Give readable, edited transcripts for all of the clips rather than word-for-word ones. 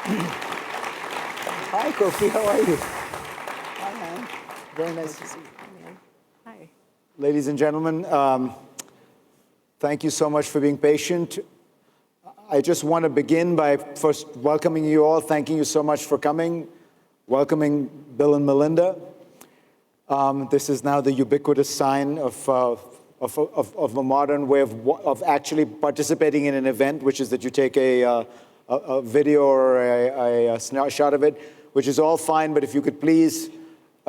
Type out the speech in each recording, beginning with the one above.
Hi, Kofi. How are you? Hi, man. Very nice to see you. Hi, man. Hi. Ladies and gentlemen, thank you so much for being patient. I just want to begin by first welcoming you all, thanking you so much for coming, welcoming Bill and Melinda. This is now the ubiquitous sign of a modern way of actually participating in an event, which is that you take a video or a snapshot of it, which is all fine, but if you could please,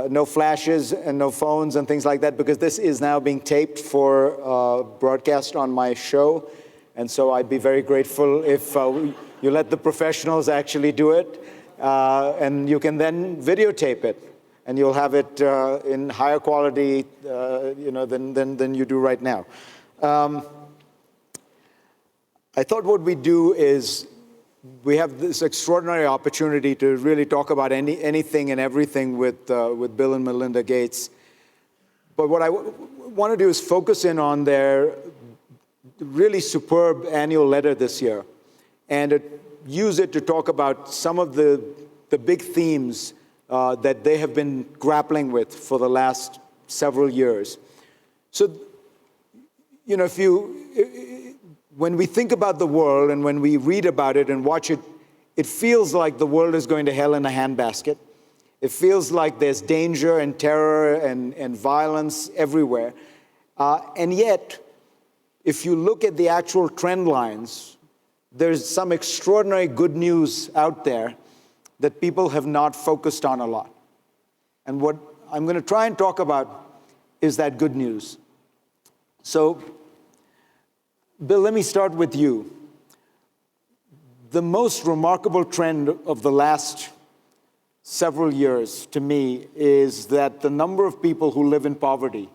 no flashes and no phones and things like that, because this is now being taped for broadcast on my show. And so I'd be very grateful if you let the professionals actually do it, and you can then videotape it, and you'll have it in higher quality, than you do right now. I thought what we do is we have this extraordinary opportunity to really talk about anything and everything with Bill and Melinda Gates. But what I want to do is focus in on their really superb annual letter this year and use it to talk about some of the big themes that they have been grappling with for the last several years. So, when we think about the world and when we read about it and watch it, it feels like the world is going to hell in a handbasket. It feels like there's danger and terror and violence everywhere. And yet, if you look at the actual trend lines, there's some extraordinary good news out there that people have not focused on a lot. And what I'm going to try and talk about is that good news. So, Bill, let me start with you. The most remarkable trend of the last several years, to me, is that the number of people who live in poverty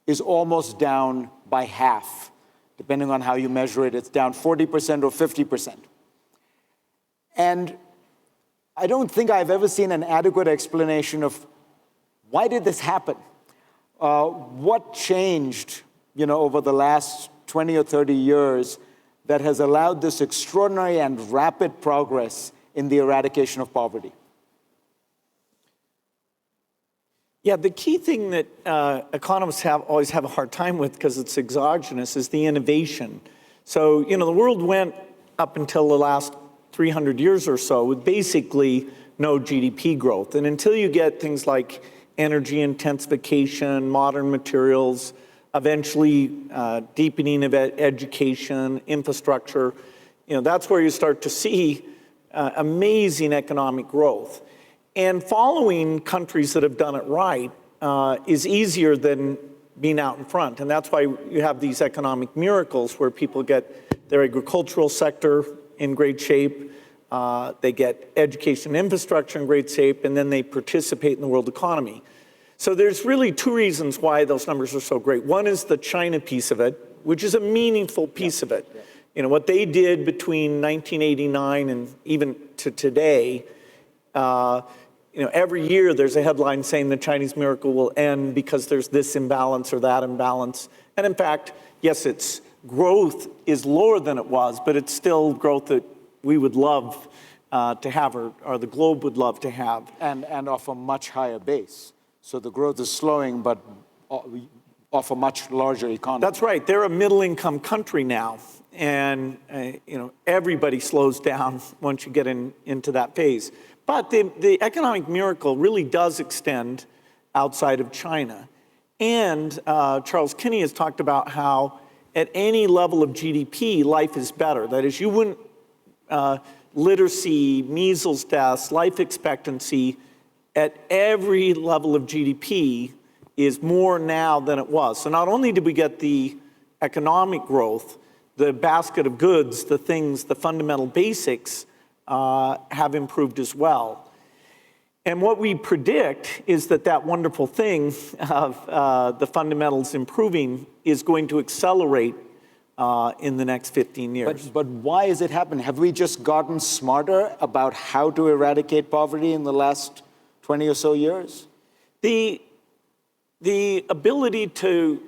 is almost down by half. Depending on how you measure it, it's down 40% or 50%. And I don't think I've ever seen an adequate explanation of why did this happen? What changed, over the last 20 or 30 years that has allowed this extraordinary and rapid progress in the eradication of poverty? Yeah, the key thing that economists always have a hard time with, because it's exogenous, is the innovation. So, the world went up until the last 300 years or so with basically no GDP growth. And until you get things like energy intensification, modern materials, eventually deepening of education, infrastructure, that's where you start to see amazing economic growth. And following countries that have done it right is easier than being out in front. And that's why you have these economic miracles where people get their agricultural sector in great shape, they get education infrastructure in great shape, and then they participate in the world economy. So there's really two reasons why those numbers are so great. One is the China piece of it, which is a meaningful piece of it. What they did between 1989 and even to today, every year there's a headline saying the Chinese miracle will end because there's this imbalance or that imbalance. And in fact, yes, its growth is lower than it was, but it's still growth that we would love to have, or the globe would love to have. And off a much higher base. So the growth is slowing, but off a much larger economy. That's right. They're a middle-income country now. And, everybody slows down once you get into that phase. But the economic miracle really does extend outside of China. And Charles Kinney has talked about how at any level of GDP, life is better. That is, you wouldn't, literacy, measles deaths, life expectancy, at every level of GDP is more now than it was. So not only did we get the economic growth, the basket of goods, the things, the fundamental basics have improved as well. And what we predict is that wonderful thing of the fundamentals improving is going to accelerate in the next 15 years. But why is it happening? Have we just gotten smarter about how to eradicate poverty in the last 20 or so years? The ability to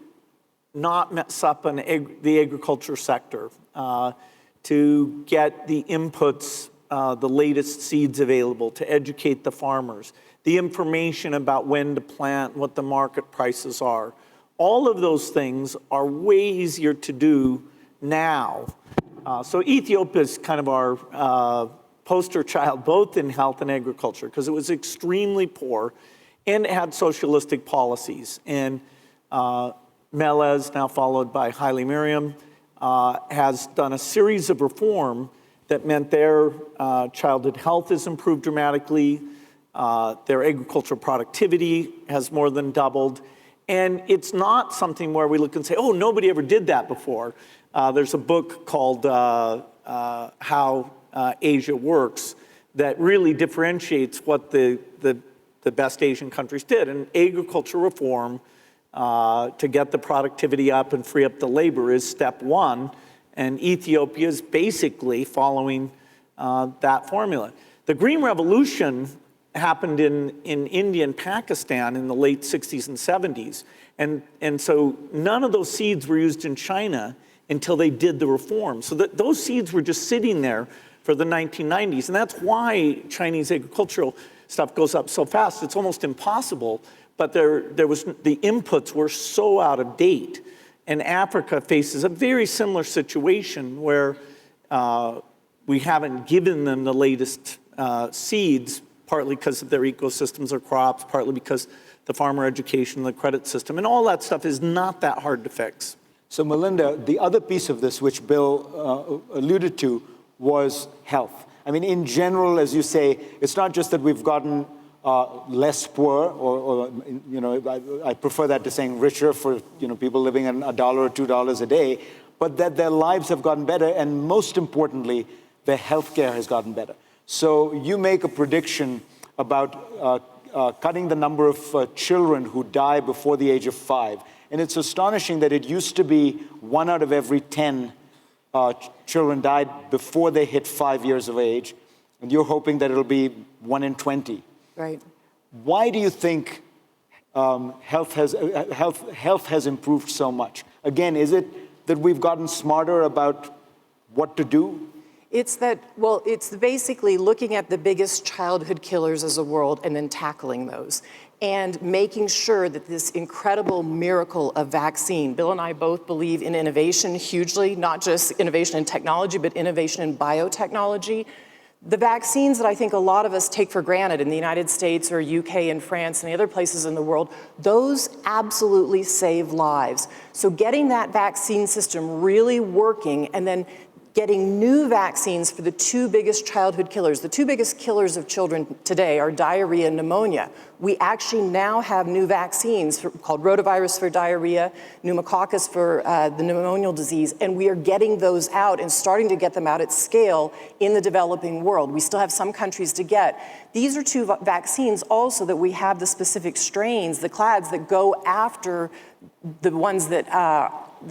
not mess up the agriculture sector, to get the inputs the latest seeds available, to educate the farmers, the information about when to plant, what the market prices are. All of those things are way easier to do now. So Ethiopia is kind of our poster child, both in health and agriculture, because it was extremely poor and it had socialistic policies. And Meles, now followed by Haile Mariam, has done a series of reform that meant their childhood health has improved dramatically, their agricultural productivity has more than doubled. And it's not something where we look and say, oh, nobody ever did that before. There's a book called How Asia Works that really differentiates what the best Asian countries did. And agricultural reform to get the productivity up and free up the labor is step one. And Ethiopia is basically following that formula. The Green Revolution happened in India and Pakistan in the late 60s and 70s. And so none of those seeds were used in China until they did the reform. So those seeds were just sitting there for the 1990s. And that's why Chinese agricultural stuff goes up so fast. It's almost impossible, but the inputs were so out of date. And Africa faces a very similar situation where we haven't given them the latest seeds, partly because of their ecosystems or crops, partly because the farmer education, the credit system, and all that stuff is not that hard to fix. So Melinda, the other piece of this, which Bill alluded to, was health. I mean, in general, as you say, it's not just that we've gotten less poor, or I prefer that to saying richer for people living on $1 or $2 a day, but that their lives have gotten better, and most importantly, their healthcare has gotten better. So you make a prediction about cutting the number of children who die before the age of 5. And it's astonishing that it used to be 1 out of every 10 children died before they hit 5 years of age. And you're hoping that it'll be 1 in 20. Right. Why do you think health has improved so much? Again, is it that we've gotten smarter about what to do? It's basically looking at the biggest childhood killers as a world and then tackling those and making sure that this incredible miracle of vaccine, Bill and I both believe in innovation hugely, not just innovation in technology, but innovation in biotechnology. The vaccines that I think a lot of us take for granted in the United States or UK and France and the other places in the world, those absolutely save lives. So getting that vaccine system really working and then getting new vaccines for the 2 biggest childhood killers. The 2 biggest killers of children today are diarrhea and pneumonia. We actually now have new vaccines called rotavirus for diarrhea, pneumococcus for the pneumonial disease, and we are getting those out and starting to get them out at scale in the developing world. We still have some countries to get. These are 2 vaccines also that we have the specific strains, the clades that go after the ones that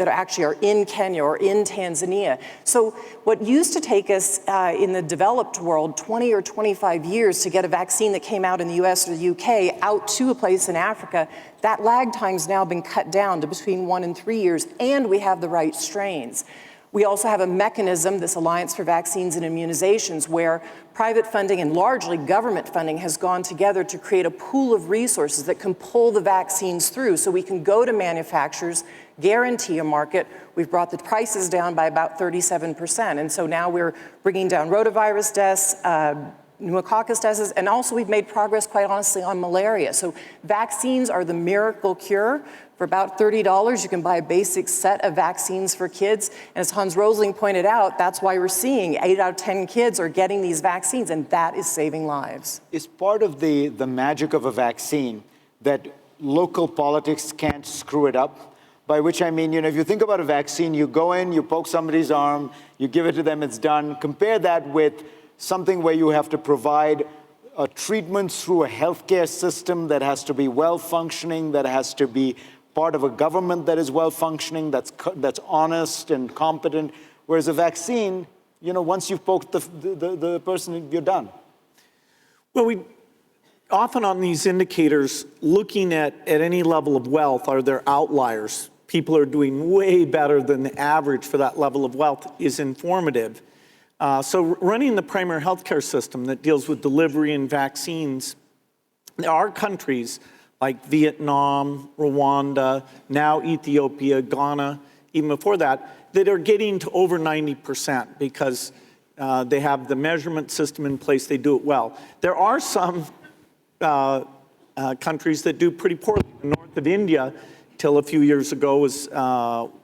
actually are in Kenya or in Tanzania. So what used to take us in the developed world 20 or 25 years to get a vaccine that came out in the US or the UK out to a place in Africa, that lag time's now been cut down to between 1 and 3 years, and we have the right strains. We also have a mechanism, this Alliance for Vaccines and Immunizations, where private funding and largely government funding has gone together to create a pool of resources that can pull the vaccines through so we can go to manufacturers, guarantee a market. We've brought the prices down by about 37%. And so now we're bringing down rotavirus deaths, pneumococcus deaths, and also we've made progress, quite honestly, on malaria. So vaccines are the miracle cure. For about $30, you can buy a basic set of vaccines for kids. And as Hans Rosling pointed out, that's why we're seeing 8 out of 10 kids are getting these vaccines, and that is saving lives. Is part of the magic of a vaccine that local politics can't screw it up? By which I mean, if you think about a vaccine, you go in, you poke somebody's arm, you give it to them, it's done. Compare that with something where you have to provide a treatment through a healthcare system that has to be well-functioning, that has to be part of a government that is well-functioning, that's honest and competent. Whereas a vaccine, once you've poked the person, you're done. Well, we often on these indicators, looking at any level of wealth, are there outliers? People are doing way better than the average for that level of wealth is informative. So running the primary healthcare system that deals with delivery and vaccines, there are countries like Vietnam, Rwanda, now Ethiopia, Ghana, even before that, that are getting to over 90% because they have the measurement system in place, they do it well. There are some countries that do pretty poorly. The north of India, till a few years ago, was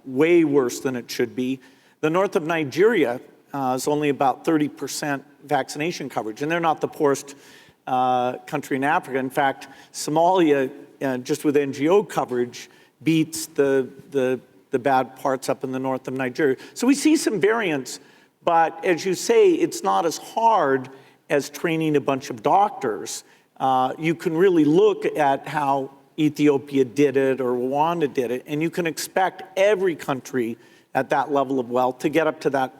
way worse than it should be. The north of Nigeria is only about 30% vaccination coverage, and they're not the poorest country in Africa. In fact, Somalia, just with NGO coverage, beats the bad parts up in the north of Nigeria. So we see some variance, but as you say, it's not as hard as training a bunch of doctors. You can really look at how Ethiopia did it or Rwanda did it, and you can expect every country at that level of wealth to get up to that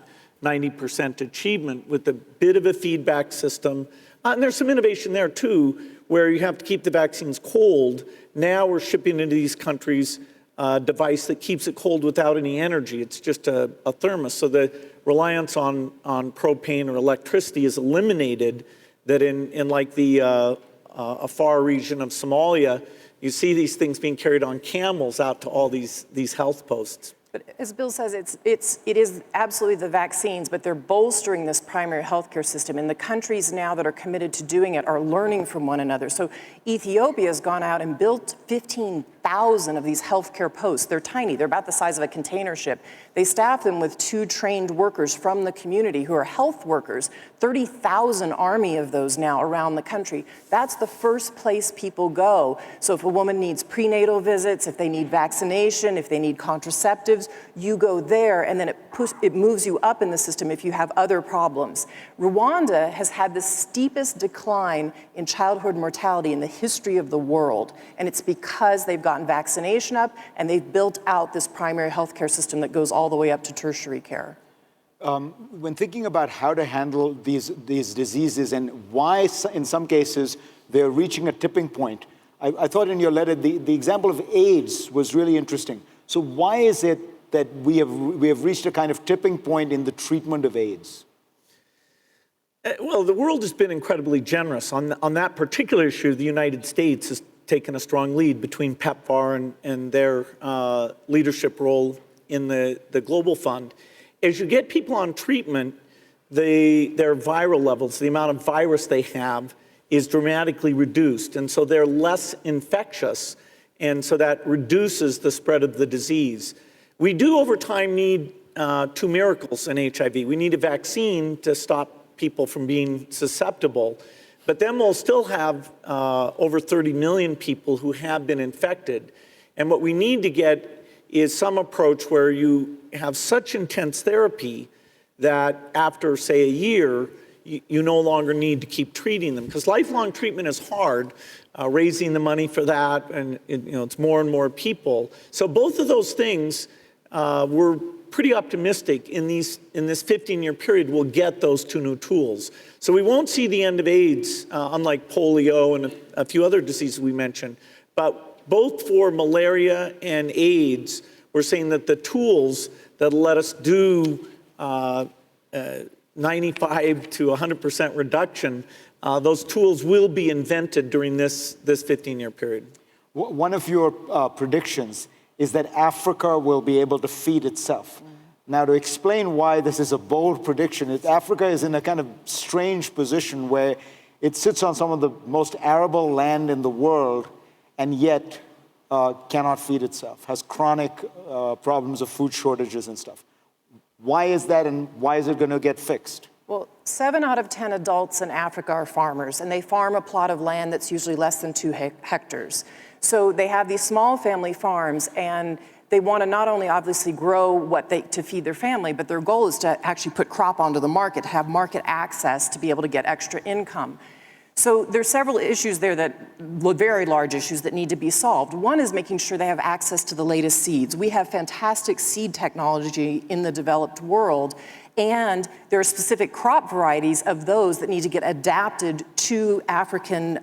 90% achievement with a bit of a feedback system. And there's some innovation there too, where you have to keep the vaccines cold. Now we're shipping into these countries a device that keeps it cold without any energy. It's just a thermos. So the reliance on propane or electricity is eliminated. That in like the Afar region of Somalia, you see these things being carried on camels out to all these health posts. But as Bill says, it is absolutely the vaccines, but they're bolstering this primary healthcare system. And the countries now that are committed to doing it are learning from one another. So Ethiopia has gone out and built 15,000 of these healthcare posts. They're tiny. They're about the size of a container ship. They staff them with 2 trained workers from the community who are health workers, 30,000 army of those now around the country. That's the first place people go. So if a woman needs prenatal visits, if they need vaccination, if they need contraceptives, you go there, and then it moves you up in the system if you have other problems. Rwanda has had the steepest decline in childhood mortality in the history of the world, and it's because they've gotten vaccination up and they've built out this primary healthcare system that goes all the way up to tertiary care. When thinking about how to handle these diseases and why in some cases they're reaching a tipping point, I thought in your letter the example of AIDS was really interesting. So why is it that we have reached a kind of tipping point in the treatment of AIDS? Well, the world has been incredibly generous. On that particular issue, the United States has taken a strong lead between PEPFAR and their leadership role in the Global Fund. As you get people on treatment, their viral levels, the amount of virus they have, is dramatically reduced. And so they're less infectious. And so that reduces the spread of the disease. We do over time need 2 miracles in HIV. We need a vaccine to stop people from being susceptible, but then we'll still have over 30 million people who have been infected. And what we need to get is some approach where you have such intense therapy that after, say, a year, you no longer need to keep treating them, because lifelong treatment is hard, raising the money for that, and it's more and more people. So both of those things, we're pretty optimistic in this 15-year period we'll get those 2 new tools. So we won't see the end of AIDS, unlike polio and a few other diseases we mentioned. But both for malaria and AIDS, we're saying that the tools that let us do 95 to 100% reduction, those tools will be invented during this 15-year period. One of your predictions is that Africa will be able to feed itself. Now, to explain why this is a bold prediction, Africa is in a kind of strange position where it sits on some of the most arable land in the world and yet cannot feed itself, has chronic problems of food shortages and stuff. Why is that, and why is it going to get fixed? Well, 7 out of 10 adults in Africa are farmers, and they farm a plot of land that's usually less than 2 hectares. So they have these small family farms, and they want to not only obviously grow to feed their family, but their goal is to actually put crop onto the market, to have market access to be able to get extra income. So there's several issues there very large issues that need to be solved. One is making sure they have access to the latest seeds. We have fantastic seed technology in the developed world, and there are specific crop varieties of those that need to get adapted to African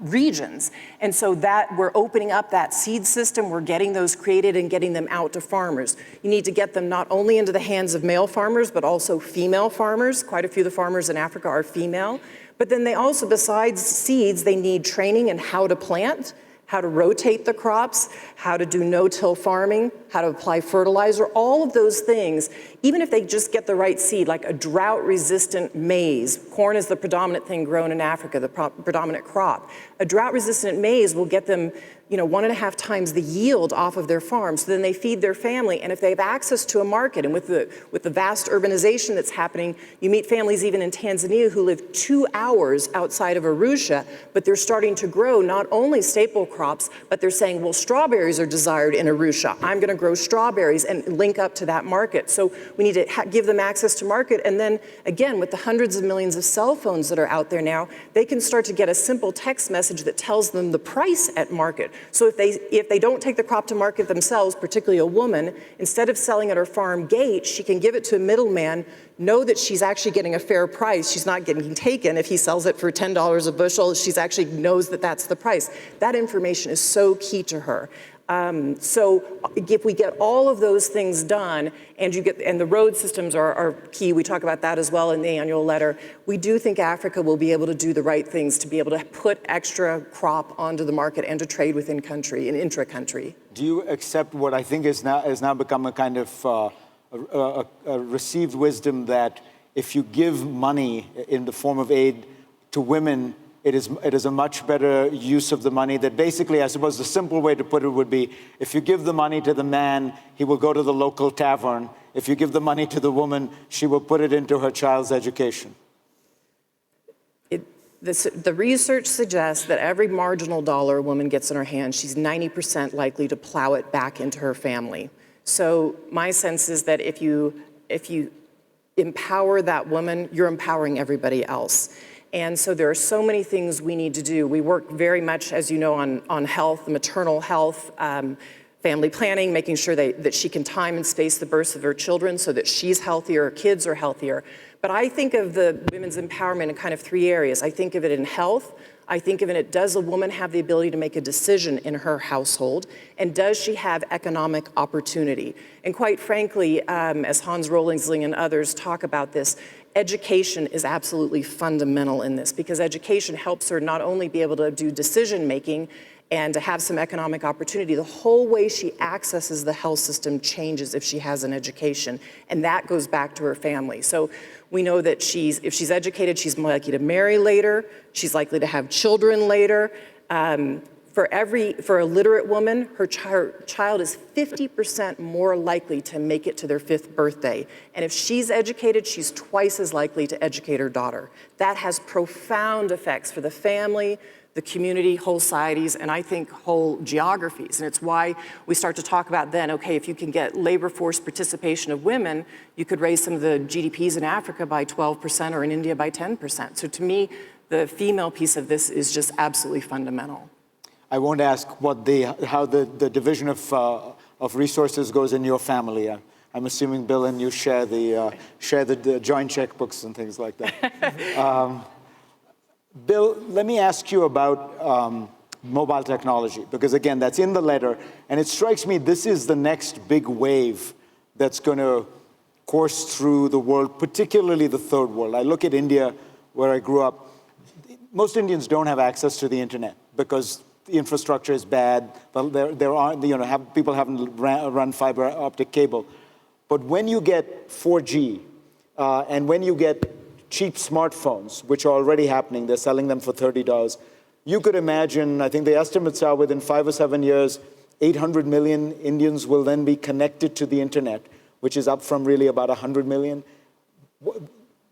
regions. And so that we're opening up that seed system, we're getting those created and getting them out to farmers. You need to get them not only into the hands of male farmers, but also female farmers. Quite a few of the farmers in Africa are female. But then they also, besides seeds, they need training in how to plant, how to rotate the crops, how to do no-till farming, how to apply fertilizer, all of those things. Even if they just get the right seed, like a drought-resistant maize. Corn is the predominant thing grown in Africa, the predominant crop. A drought-resistant maize will get them 1.5 times the yield off of their farm, so then they feed their family. And if they have access to a market, and with the vast urbanization that's happening, you meet families even in Tanzania who live 2 hours outside of Arusha, but they're starting to grow not only staple crops, but they're saying, well, strawberries are desired in Arusha. I'm gonna grow strawberries and link up to that market. So we need to give them access to market. And then again, with the hundreds of millions of cell phones that are out there now, they can start to get a simple text message that tells them the price at market. So if they don't take the crop to market themselves, particularly a woman, instead of selling at her farm gate, she can give it to a middleman, know that she's actually getting a fair price. She's not getting taken. If he sells it for $10 a bushel, she's actually knows that that's the price. That information is so key to her. So if we get all of those things done, and the road systems are key, we talk about that as well in the annual letter, we do think Africa will be able to do the right things to be able to put extra crop onto the market and to trade within country and intra-country. Do you accept what I think is now become a kind of a received wisdom that if you give money in the form of aid to women, it is a much better use of the money? That basically, I suppose the simple way to put it would be, if you give the money to the man, he will go to the local tavern. If you give the money to the woman, she will put it into her child's education. The research suggests that every marginal dollar a woman gets in her hand, she's 90% likely to plow it back into her family. So my sense is that if you empower that woman, you're empowering everybody else. And so there are so many things we need to do. We work very much, as you know, on health, maternal health, family planning, making sure that she can time and space the births of her children so that she's healthier, her kids are healthier. But I think of the women's empowerment in kind of 3 areas. I think of it in health. I think of it, does a woman have the ability to make a decision in her household? And does she have economic opportunity? And quite frankly, as Hans Rosling and others talk about this, education is absolutely fundamental in this, because education helps her not only be able to do decision making and to have some economic opportunity, the whole way she accesses the health system changes if she has an education, and that goes back to her family. So we know that if she's educated, she's more likely to marry later, she's likely to have children later. For a literate woman, her child is 50% more likely to make it to their 5th birthday. And if she's educated, she's twice as likely to educate her daughter. That has profound effects for the family, the community, whole societies, and I think whole geographies. And it's why we start to talk about then, okay, if you can get labor force participation of women, you could raise some of the GDPs in Africa by 12% or in India by 10%. So to me, the female piece of this is just absolutely fundamental. I won't ask how the division of resources goes in your family. I'm assuming Bill and you share the joint checkbooks and things like that. Bill, let me ask you about mobile technology, because again, that's in the letter, and it strikes me this is the next big wave that's going to course through the world, particularly the third world. I look at India, where I grew up. Most Indians don't have access to the internet because the infrastructure is bad. There aren't, people haven't run fiber optic cable. But when you get 4G and when you get cheap smartphones, which are already happening, they're selling them for $30. You could imagine, I think the estimates are within 5 or 7 years, 800 million Indians will then be connected to the internet, which is up from really about 100 million.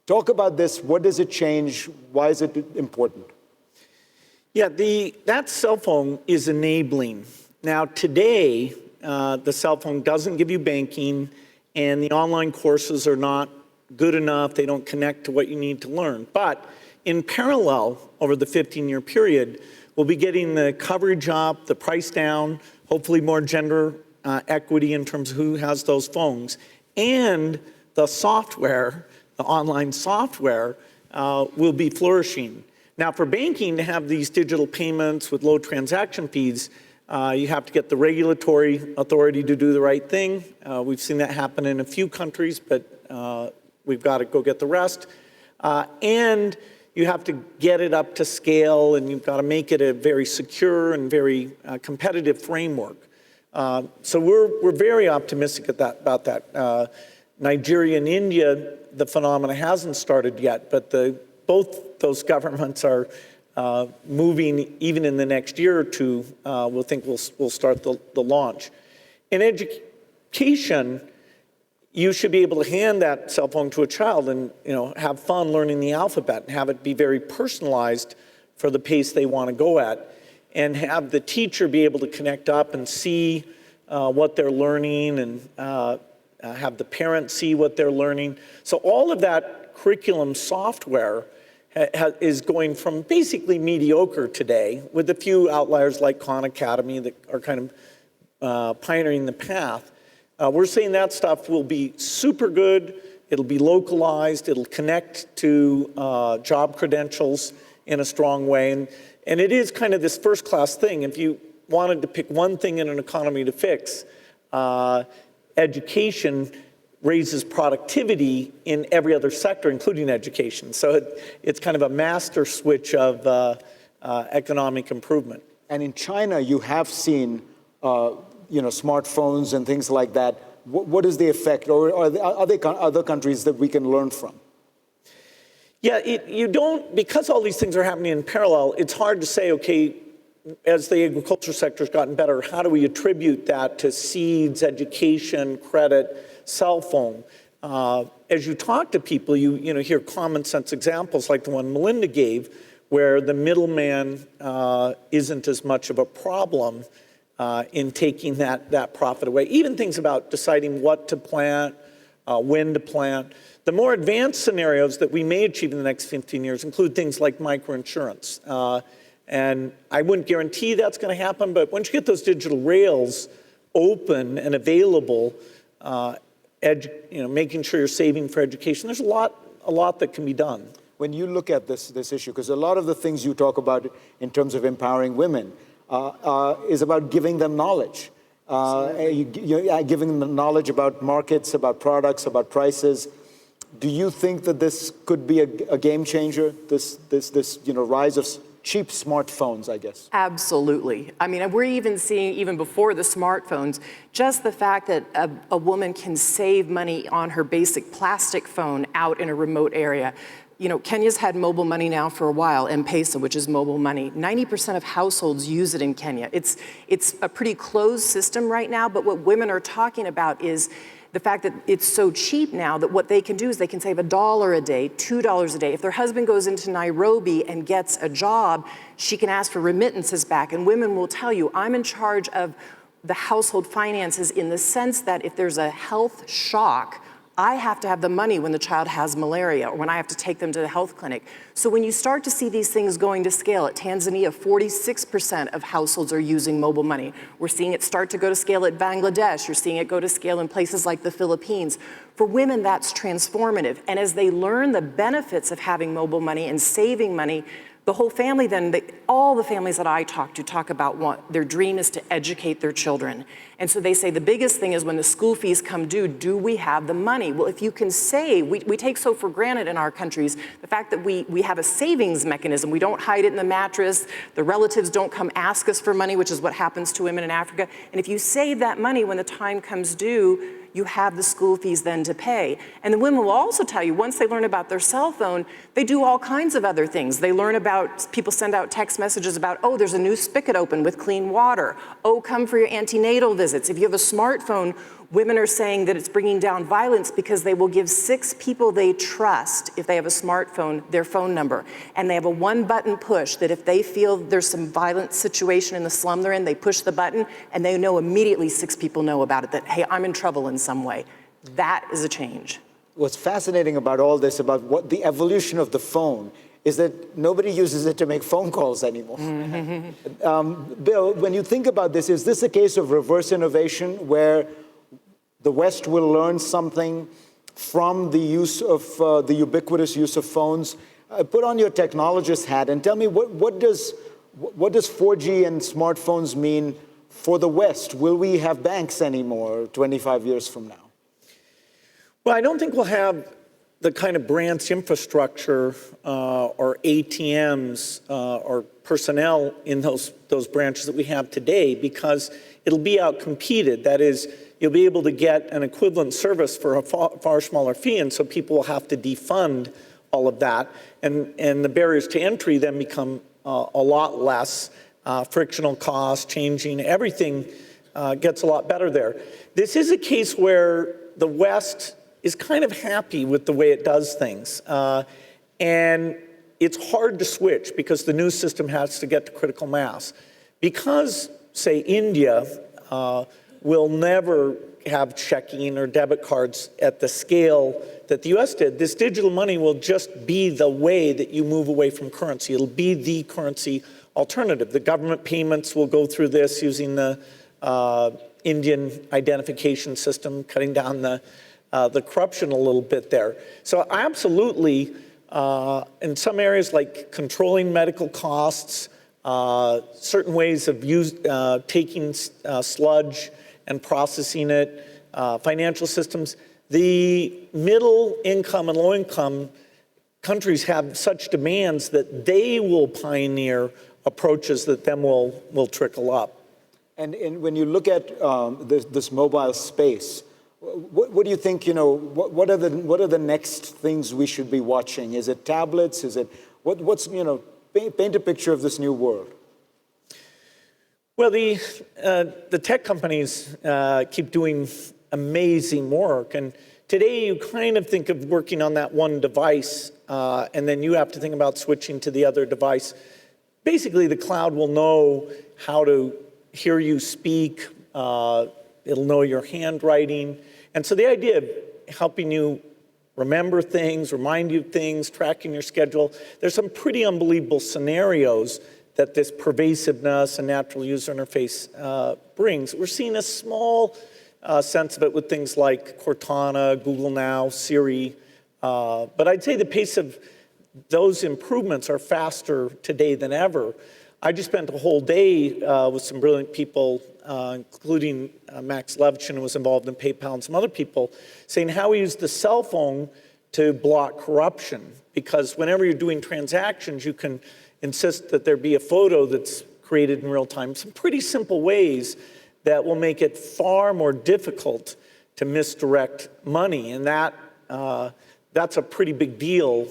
Talk about this. What does it change? Why is it important? Yeah, that cell phone is enabling. Now today, the cell phone doesn't give you banking, and the online courses are not good enough. They don't connect to what you need to learn. But In parallel, over the 15-year period, we'll be getting the coverage up, the price down, hopefully more gender equity in terms of who has those phones, and the software, the online software, will be flourishing. Now, for banking to have these digital payments with low transaction fees, you have to get the regulatory authority to do the right thing. We've seen that happen in a few countries, but we've got to go get the rest. And you have to get it up to scale, and you've got to make it a very secure and very competitive framework. So we're very optimistic about that. Nigeria and India, the phenomena hasn't started yet, but both those governments are moving. Even in the next year or two, we'll start the launch. In education, you should be able to hand that cell phone to a child and have fun learning the alphabet and have it be very personalized for the pace they want to go at, and have the teacher be able to connect up and see what they're learning, and have the parent see what they're learning. So all of that curriculum software is going from basically mediocre today, with a few outliers like Khan Academy that are kind of pioneering the path. We're saying that stuff will be super good. It'll be localized. It'll connect to job credentials in a strong way. And it is kind of this first-class thing. If you wanted to pick one thing in an economy to fix, education raises productivity in every other sector, including education. So it's kind of a master switch of economic improvement. And in China, you have seen smartphones and things like that. What is the effect, or are there other countries that we can learn from? Yeah, because all these things are happening in parallel, it's hard to say, okay, as the agriculture sector has gotten better, how do we attribute that to seeds, education, credit, cell phone? As you talk to people, you hear common sense examples like the one Melinda gave, where the middleman isn't as much of a problem in taking that profit away. Even things about deciding what to plant, when to plant. The more advanced scenarios that we may achieve in the next 15 years include things like microinsurance. And I wouldn't guarantee that's going to happen, but once you get those digital rails open and available, making sure you're saving for education, there's a lot that can be done. When you look at this issue, because a lot of the things you talk about in terms of empowering women is about giving them knowledge. Giving them knowledge about markets, about products, about prices. Do you think that this could be a game changer, this rise of cheap smartphones, I guess? Absolutely. I mean, we're even seeing, even before the smartphones, just the fact that a woman can save money on her basic plastic phone out in a remote area. Kenya's had mobile money now for a while, M-Pesa, which is mobile money. 90% of households use it in Kenya. It's a pretty closed system right now, but what women are talking about is the fact that it's so cheap now that what they can do is they can save $1 a day, $2 a day. If their husband goes into Nairobi and gets a job, she can ask for remittances back. And women will tell you, I'm in charge of the household finances in the sense that if there's a health shock, I have to have the money when the child has malaria or when I have to take them to the health clinic. So when you start to see these things going to scale, at Tanzania, 46% of households are using mobile money. We're seeing it start to go to scale at Bangladesh. You're seeing it go to scale in places like the Philippines. For women, that's transformative. And as they learn the benefits of having mobile money and saving money, the whole family then, all the families that I talk to talk about their dream is to educate their children. And so they say the biggest thing is when the school fees come due, do we have the money? Well, if you can save, we take so for granted in our countries, the fact that we have a savings mechanism. We don't hide it in the mattress. The relatives don't come ask us for money, which is what happens to women in Africa. And if you save that money when the time comes due, you have the school fees then to pay. And the women will also tell you, once they learn about their cell phone, they do all kinds of other things. They learn about, people send out text messages about, oh, there's a new spigot open with clean water. Oh, come for your antenatal visits. If you have a smartphone, women are saying that it's bringing down violence because they will give 6 people they trust, if they have a smartphone, their phone number. And they have a one-button push that if they feel there's some violent situation in the slum they're in, they push the button and they know immediately 6 people know about it, that, hey, I'm in trouble in some way. That is a change. What's fascinating about all this, about what the evolution of the phone, is that nobody uses it to make phone calls anymore. Bill, when you think about this, is this a case of reverse innovation where the West will learn something from the use of the ubiquitous use of phones? Put on your technologist hat and tell me what does 4G and smartphones mean for the West? Will we have banks anymore 25 years from now? Well, I don't think we'll have the kind of branch infrastructure or ATMs or personnel in those branches that we have today, because it'll be outcompeted. That is, you'll be able to get an equivalent service for a far smaller fee, and so people will have to defund all of that. And the barriers to entry then become a lot less. Frictional costs, changing, everything gets a lot better there. This is a case where the West is kind of happy with the way it does things. And it's hard to switch because the news system has to get to critical mass. Because, say, India will never have checking or debit cards at the scale that the US did, this digital money will just be the way that you move away from currency. It'll be the currency alternative. The government payments will go through this using the Indian identification system, cutting down the corruption a little bit there. So absolutely, in some areas like controlling medical costs, certain ways of taking sludge and processing it, financial systems, the middle income and low income countries have such demands that they will pioneer approaches that then will trickle up. And when you look at this mobile space, what do you think, what are the next things we should be watching? Is it tablets? Is it, paint a picture of this new world. Well, the tech companies keep doing amazing work. And today you kind of think of working on that one device, and then you have to think about switching to the other device. Basically, the cloud will know how to hear you speak. It'll know your handwriting. And so the idea of helping you remember things, remind you of things, tracking your schedule, there's some pretty unbelievable scenarios that this pervasiveness and natural user interface brings. We're seeing a small sense of it with things like Cortana, Google Now, Siri. But I'd say the pace of those improvements are faster today than ever. I just spent a whole day with some brilliant people, including Max Levchin, who was involved in PayPal, and some other people, saying how we use the cell phone to block corruption. Because whenever you're doing transactions, you can insist that there be a photo that's created in real time. Some pretty simple ways that will make it far more difficult to misdirect money. And that's a pretty big deal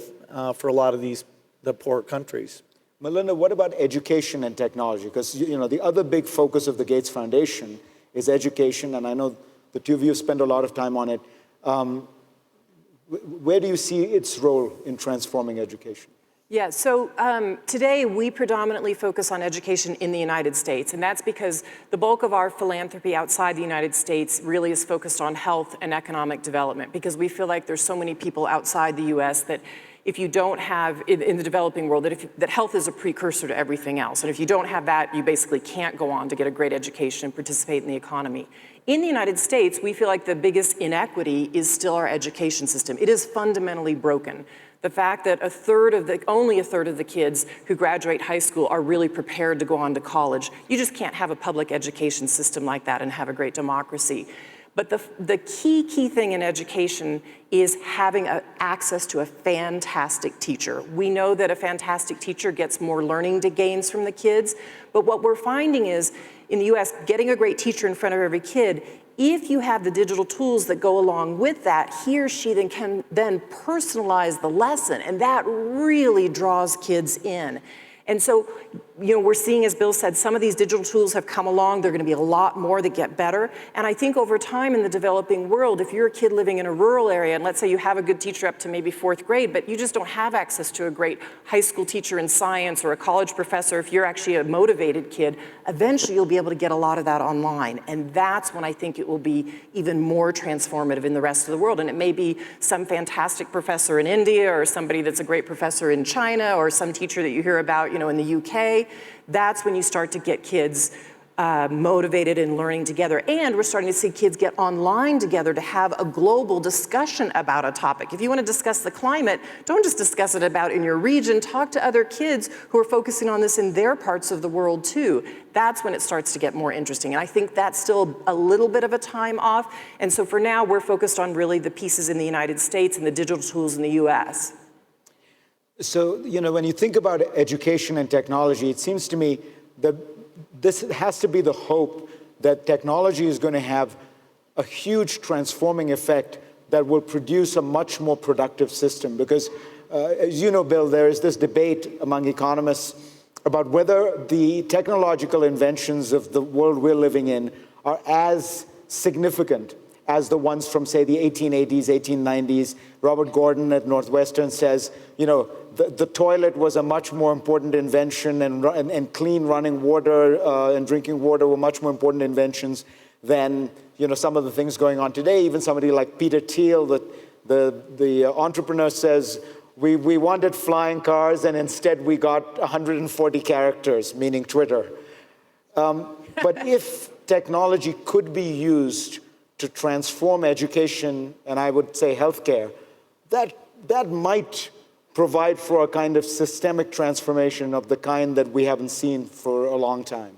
for a lot of the poor countries. Melinda, what about education and technology? Because the other big focus of the Gates Foundation is education, and I know the two of you spend a lot of time on it. Where do you see its role in transforming education? Yeah, so today we predominantly focus on education in the United States, and that's because the bulk of our philanthropy outside the United States really is focused on health and economic development, because we feel like there's so many people outside the US that if you don't have, in the developing world, that health is a precursor to everything else. And if you don't have that, you basically can't go on to get a great education and participate in the economy. In the United States, we feel like the biggest inequity is still our education system. It is fundamentally broken. The fact that only a third of the kids who graduate high school are really prepared to go on to college. You just can't have a public education system like that and have a great democracy. But the key thing in education is having access to a fantastic teacher. We know that a fantastic teacher gets more learning gains from the kids, but what we're finding is, in the US, getting a great teacher in front of every kid, if you have the digital tools that go along with that, he or she then can personalize the lesson, and that really draws kids in. And so, we're seeing, as Bill said, some of these digital tools have come along. There are going to be a lot more that get better. And I think over time in the developing world, if you're a kid living in a rural area, and let's say you have a good teacher up to maybe 4th grade, but you just don't have access to a great high school teacher in science or a college professor, if you're actually a motivated kid, eventually you'll be able to get a lot of that online. And that's when I think it will be even more transformative in the rest of the world. And it may be some fantastic professor in India or somebody that's a great professor in China or some teacher that you hear about, in the UK. That's when you start to get kids motivated and learning together. And we're starting to see kids get online together to have a global discussion about a topic. If you want to discuss the climate, don't just discuss it about in your region. Talk to other kids who are focusing on this in their parts of the world too. That's when it starts to get more interesting. And I think that's still a little bit of a time off. And so for now, we're focused on really the pieces in the United States and the digital tools in the US. So, when you think about education and technology, it seems to me that this has to be the hope that technology is going to have a huge transforming effect that will produce a much more productive system. Because, as you know, Bill, there is this debate among economists about whether the technological inventions of the world we're living in are as significant as the ones from, say, the 1880s, 1890s. Robert Gordon at Northwestern says, the toilet was a much more important invention, and clean running water and drinking water were much more important inventions than some of the things going on today. Even somebody like Peter Thiel, the entrepreneur, says, we wanted flying cars, and instead we got 140 characters, meaning Twitter. But if technology could be used to transform education, and I would say healthcare, that might provide for a kind of systemic transformation of the kind that we haven't seen for a long time.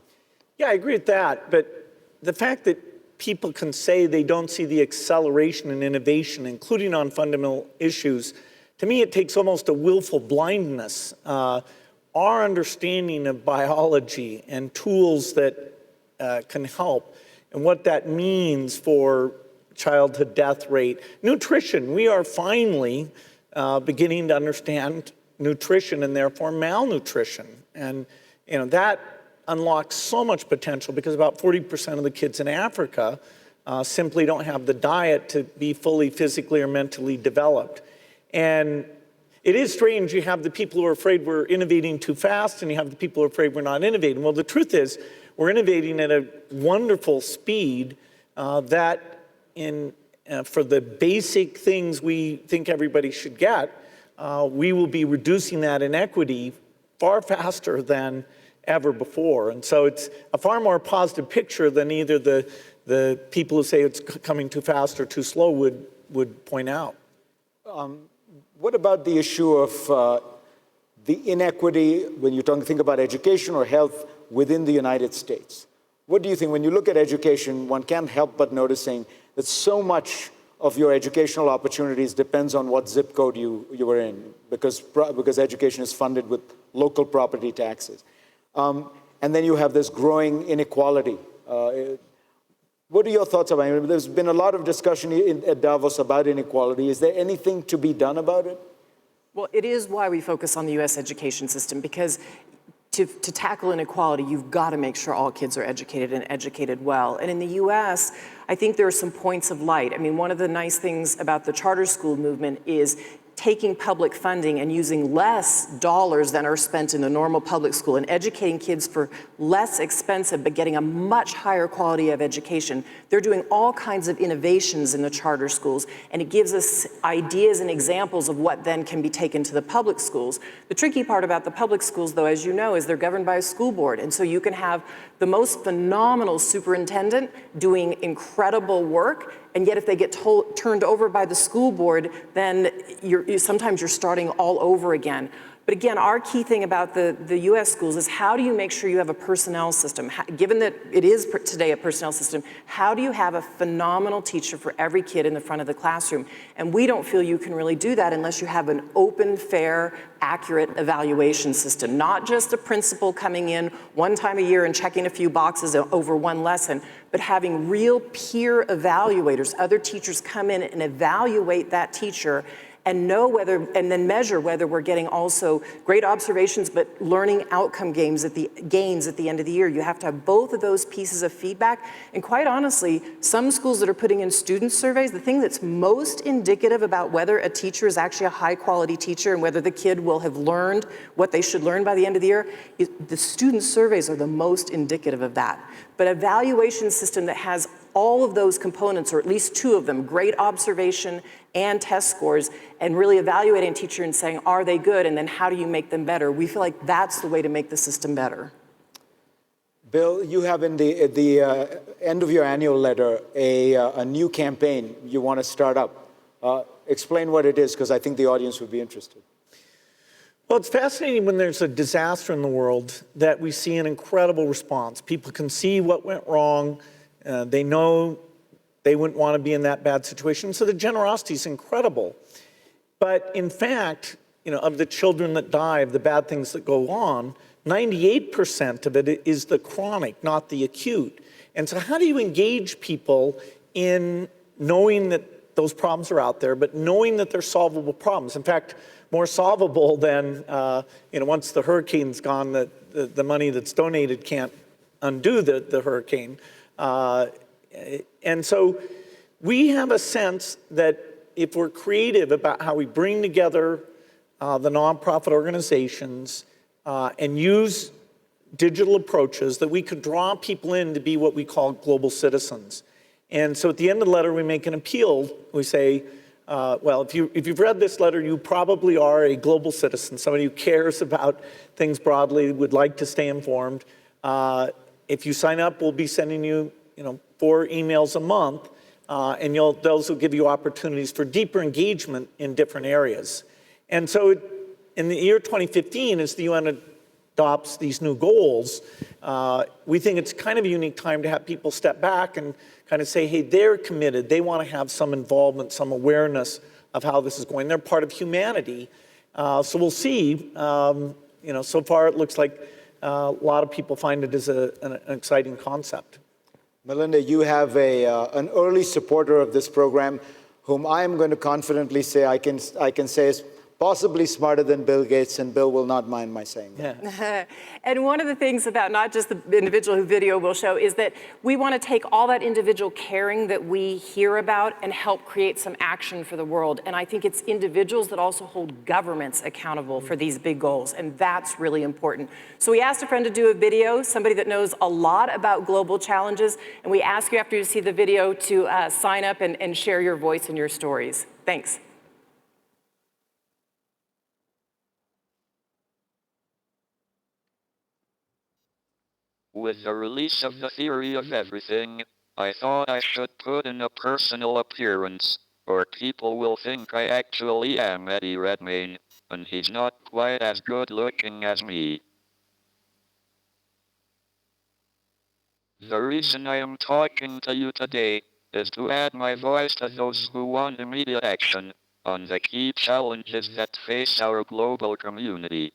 Yeah, I agree with that. But the fact that people can say they don't see the acceleration and innovation, including on fundamental issues, to me, it takes almost a willful blindness. Our understanding of biology and tools that can help, and what that means for childhood death rate. Nutrition, we are finally beginning to understand nutrition and therefore malnutrition. And that unlocks so much potential because about 40% of the kids in Africa simply don't have the diet to be fully physically or mentally developed. And it is strange, you have the people who are afraid we're innovating too fast and you have the people who are afraid we're not innovating. Well, the truth is, we're innovating at a wonderful speed that for the basic things we think everybody should get, we will be reducing that inequity far faster than ever before. And so it's a far more positive picture than either the people who say it's coming too fast or too slow would point out. What about the issue of the inequity when you think about education or health within the United States? What do you think? When you look at education, one can't help but noticing that so much of your educational opportunities depends on what zip code you were in, because education is funded with local property taxes. And then you have this growing inequality. What are your thoughts about it? There's been a lot of discussion at Davos about inequality. Is there anything to be done about it? Well, it is why we focus on the U.S. education system, because to tackle inequality, you've got to make sure all kids are educated and educated well. And in the U.S., I think there are some points of light. I mean, one of the nice things about the charter school movement is taking public funding and using less dollars than are spent in the normal public school and educating kids for less expensive but getting a much higher quality of education. They're doing all kinds of innovations in the charter schools, and it gives us ideas and examples of what then can be taken to the public schools. The tricky part about the public schools, though, as you know, is they're governed by a school board, and so you can have the most phenomenal superintendent doing incredible work, and yet if they get turned over by the school board, then sometimes you're starting all over again. But again, our key thing about the US schools is how do you make sure you have a personnel system? Given that it is today a personnel system, how do you have a phenomenal teacher for every kid in the front of the classroom? And we don't feel you can really do that unless you have an open, fair, accurate evaluation system. Not just a principal coming in one time a year and checking a few boxes over one lesson, but having real peer evaluators, other teachers come in and evaluate that teacher and know whether, and then measure whether we're getting also great observations, but learning outcome gains at the end of the year. You have to have both of those pieces of feedback. And quite honestly, some schools that are putting in student surveys, the thing that's most indicative about whether a teacher is actually a high quality teacher and whether the kid will have learned what they should learn by the end of the year, the student surveys are the most indicative of that. But an evaluation system that has all of those components, or at least two of them, great observation and test scores, and really evaluating a teacher and saying, are they good, and then how do you make them better? We feel like that's the way to make the system better. Bill, you have at the end of your annual letter a new campaign you want to start up. Explain what it is, because I think the audience would be interested. Well, it's fascinating when there's a disaster in the world that we see an incredible response. People can see what went wrong. They know they wouldn't want to be in that bad situation. So the generosity is incredible. But in fact, of the children that die, of the bad things that go on, 98% of it is the chronic, not the acute. And so how do you engage people in knowing that those problems are out there, but knowing that they're solvable problems? In fact, more solvable than, once the hurricane's gone, the money that's donated can't undo the hurricane. And so we have a sense that if we're creative about how we bring together the nonprofit organizations and use digital approaches, that we could draw people in to be what we call global citizens. And so at the end of the letter, we make an appeal. We say, well, if you've read this letter, you probably are a global citizen, somebody who cares about things broadly, would like to stay informed. If you sign up, we'll be sending you, 4 emails a month, and those will give you opportunities for deeper engagement in different areas. And so in the year 2015, as the UN adopts these new goals, we think it's kind of a unique time to have people step back and kind of say, hey, they're committed. They want to have some involvement, some awareness of how this is going. They're part of humanity. So we'll see. So far it looks like a lot of people find it as an exciting concept. Melinda, you have an early supporter of this program, whom I am going to confidently say I can say is possibly smarter than Bill Gates, and Bill will not mind my saying that. Yeah. And one of the things about not just the individual who video will show is that we want to take all that individual caring that we hear about and help create some action for the world. And I think it's individuals that also hold governments accountable for these big goals, and that's really important. So we asked a friend to do a video, somebody that knows a lot about global challenges, and we ask you after you see the video to sign up and share your voice and your stories. Thanks. With the release of The Theory of Everything, I thought I should put in a personal appearance, or people will think I actually am Eddie Redmayne, and he's not quite as good looking as me. The reason I am talking to you today is to add my voice to those who want immediate action on the key challenges that face our global community.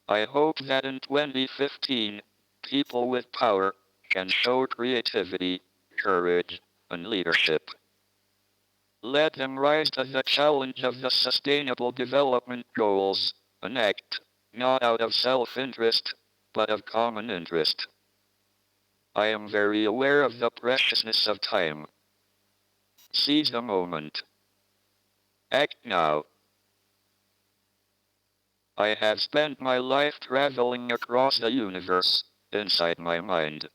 I hope that in 2015, people with power can show creativity, courage, and leadership. Let them rise to the challenge of the Sustainable Development Goals and act, not out of self-interest, but of common interest. I am very aware of the preciousness of time. Seize the moment. Act now. I have spent my life traveling across the universe, inside my mind.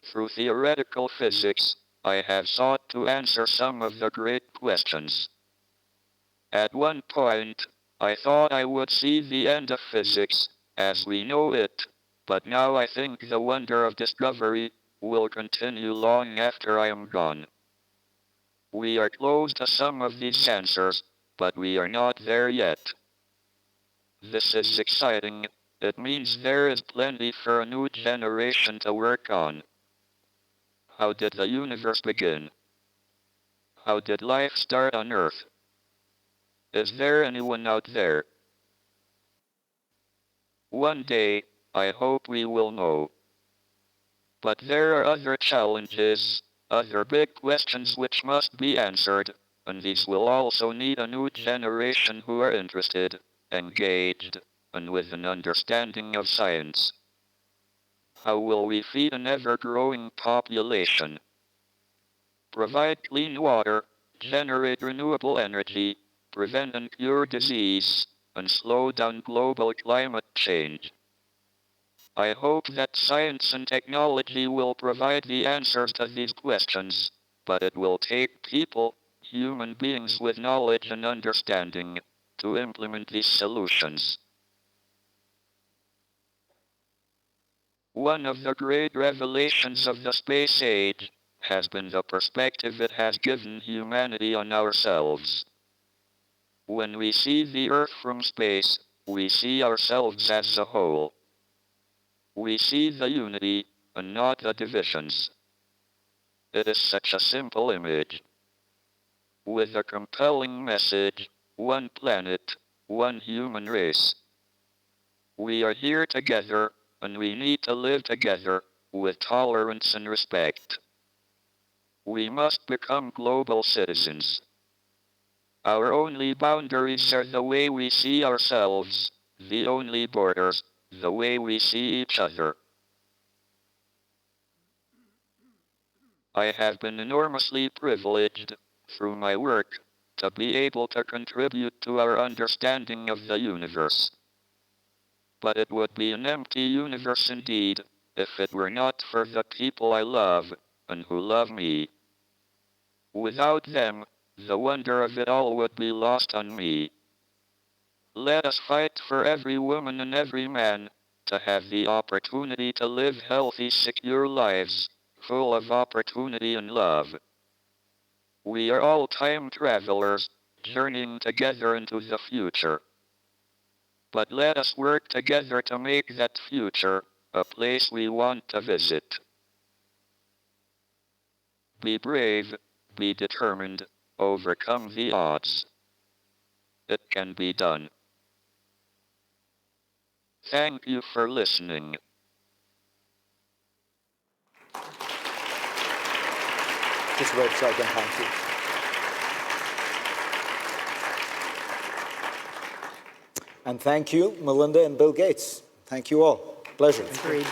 Through theoretical physics, I have sought to answer some of the great questions. At one point, I thought I would see the end of physics, as we know it, but now I think the wonder of discovery will continue long after I am gone. We are close to some of these answers, but we are not there yet. This is exciting. It means there is plenty for a new generation to work on. How did the universe begin? How did life start on Earth? Is there anyone out there? One day, I hope we will know. But there are other challenges, other big questions which must be answered, and these will also need a new generation who are interested, engaged, and with an understanding of science. How will we feed an ever-growing population? Provide clean water, generate renewable energy, prevent and cure disease, and slow down global climate change. I hope that science and technology will provide the answers to these questions, but it will take people, human beings with knowledge and understanding, to implement these solutions. One of the great revelations of the space age has been the perspective it has given humanity on ourselves. When we see the Earth from space, we see ourselves as a whole. We see the unity, and not the divisions. It is such a simple image. With a compelling message, one planet, one human race. We are here together, and we need to live together, with tolerance and respect. We must become global citizens. Our only boundaries are the way we see ourselves, the only borders, the way we see each other. I have been enormously privileged, through my work, to be able to contribute to our understanding of the universe. But it would be an empty universe indeed, if it were not for the people I love, and who love me. Without them, the wonder of it all would be lost on me. Let us fight for every woman and every man, to have the opportunity to live healthy, secure lives, full of opportunity and love. We are all time travelers, journeying together into the future. But let us work together to make that future a place we want to visit. Be brave, be determined, overcome the odds. It can be done. Thank you for listening. Just wait so I can thank you. And thank you, Melinda and Bill Gates. Thank you all. Pleasure. Agreed.